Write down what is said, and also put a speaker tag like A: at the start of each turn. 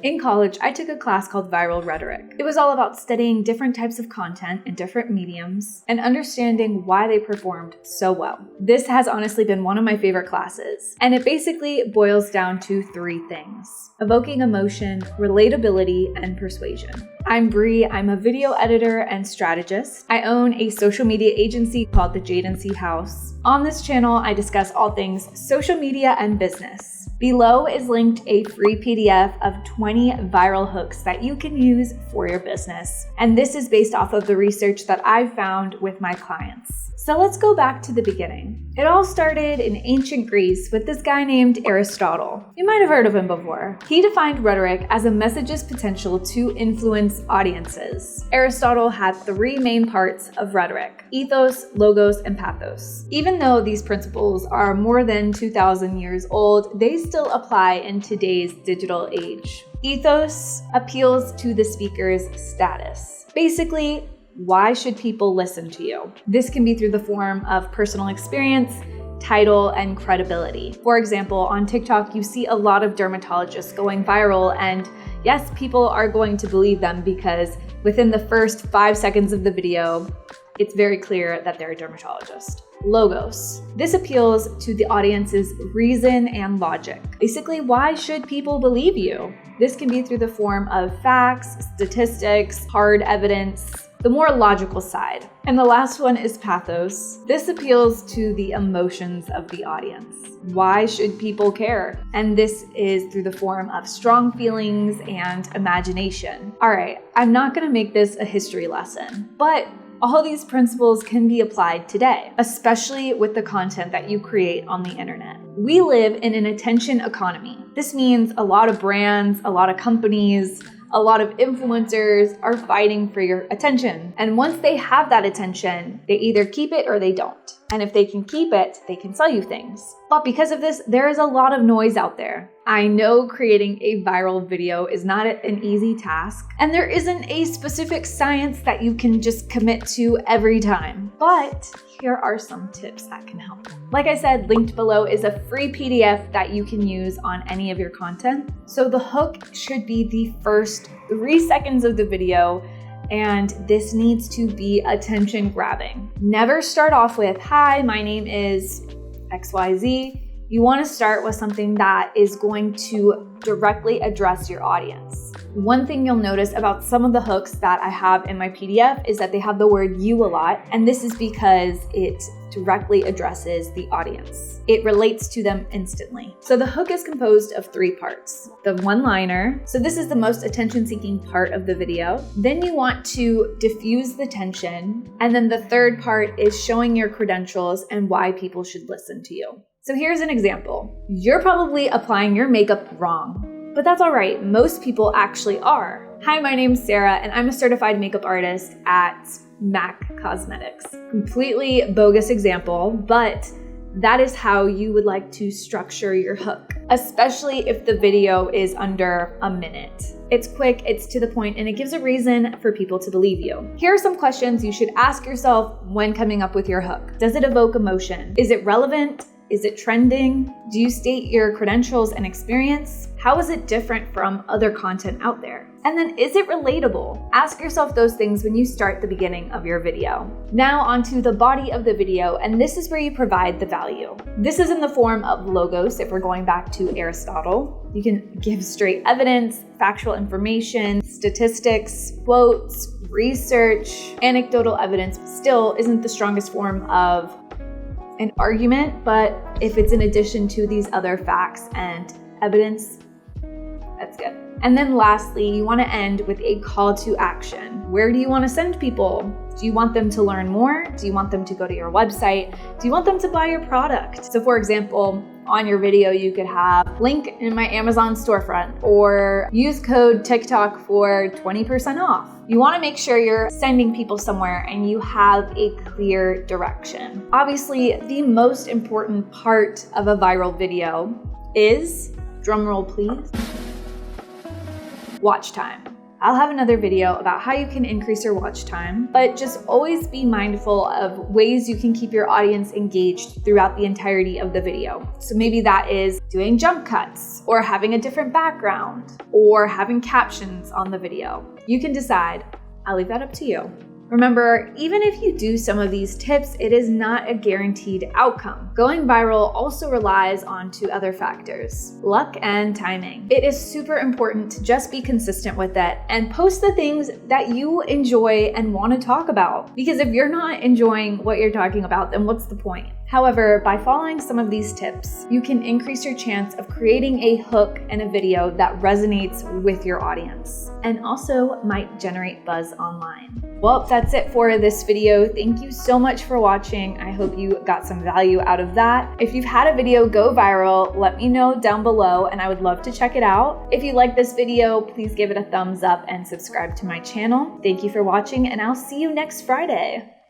A: In college, I took a class called Viral Rhetoric. It was all about studying different types of content in different mediums and understanding why they performed so well. This has honestly been one of my favorite classes, and it basically boils down to 3 things: evoking emotion, relatability, and persuasion. I'm Bree. I'm a video editor and strategist. I own a social media agency called the Jade and C House. On this channel, I discuss all things social media and business. Below is linked a free PDF of 20 viral hooks that you can use for your business. And this is based off of the research that I've found with my clients. So let's go back to the beginning. It all started in ancient Greece with this guy named Aristotle. You might have heard of him before. He defined rhetoric as a message's potential to influence audiences. Aristotle had 3 main parts of rhetoric: ethos, logos, and pathos. Even though these principles are more than 2,000 years old, they still apply in today's digital age. Ethos appeals to the speaker's status. Basically, why should people listen to you? This can be through the form of personal experience, title, and credibility. For example, on TikTok, you see a lot of dermatologists going viral, and yes, people are going to believe them because within the first 5 seconds of the video, it's very clear that they're a dermatologist. Logos. This appeals to the audience's reason and logic. Basically, why should people believe you? This can be through the form of facts, statistics, hard evidence, the more logical side. And the last one is pathos. This appeals to the emotions of the audience. Why should people care? And this is through the form of strong feelings and imagination. All right, I'm not gonna make this a history lesson, but all these principles can be applied today, especially with the content that you create on the internet. We live in an attention economy. This means a lot of brands, a lot of companies, a lot of influencers are fighting for your attention. And once they have that attention, they either keep it or they don't. And if they can keep it, they can sell you things. But because of this, there is a lot of noise out there. I know creating a viral video is not an easy task, and there isn't a specific science that you can just commit to every time. But here are some tips that can help. Like I said, linked below is a free PDF that you can use on any of your content. So the hook should be the first 3 seconds of the video, and this needs to be attention grabbing. Never start off with, "Hi, my name is XYZ. You want to start with something that is going to directly address your audience. One thing you'll notice about some of the hooks that I have in my PDF is that they have the word "you" a lot, and this is because it directly addresses the audience. It relates to them instantly. So the hook is composed of 3 parts. The one-liner, so this is the most attention-seeking part of the video. Then you want to diffuse the tension, and then the third part is showing your credentials and why people should listen to you. So here's an example. You're probably applying your makeup wrong, but that's all right. Most people actually are. "Hi, my name's Sarah, and I'm a certified makeup artist at MAC Cosmetics." Completely bogus example, but that is how you would like to structure your hook, especially if the video is under a minute. It's quick, it's to the point, and it gives a reason for people to believe you. Here are some questions you should ask yourself when coming up with your hook. Does it evoke emotion? Is it relevant? Is it trending? Do you state your credentials and experience? How is it different from other content out there? And then, is it relatable? Ask yourself those things when you start the beginning of your video. Now onto the body of the video, and this is where you provide the value. This is in the form of logos, if we're going back to Aristotle. You can give straight evidence, factual information, statistics, quotes, research. Anecdotal evidence still isn't the strongest form of an argument, but if it's in addition to these other facts and evidence, that's good. And then lastly, you want to end with a call to action. Where do you want to send people? Do you want them to learn more? Do you want them to go to your website? Do you want them to buy your product? So for example, on your video, you could have link in my Amazon storefront, or use code TikTok for 20% off. You want to make sure you're sending people somewhere and you have a clear direction. Obviously, the most important part of a viral video is, drumroll please, watch time. I'll have another video about how you can increase your watch time, but just always be mindful of ways you can keep your audience engaged throughout the entirety of the video. So maybe that is doing jump cuts, or having a different background, or having captions on the video. You can decide. I'll leave that up to you. Remember, even if you do some of these tips, it is not a guaranteed outcome. Going viral also relies on two other factors: luck and timing. It is super important to just be consistent with it and post the things that you enjoy and want to talk about. Because if you're not enjoying what you're talking about, then what's the point? However, by following some of these tips, you can increase your chance of creating a hook in a video that resonates with your audience and also might generate buzz online. Well, that's it for this video. Thank you so much for watching. I hope you got some value out of that. If you've had a video go viral, let me know down below and I would love to check it out. If you like this video, please give it a thumbs up and subscribe to my channel. Thank you for watching and I'll see you next Friday.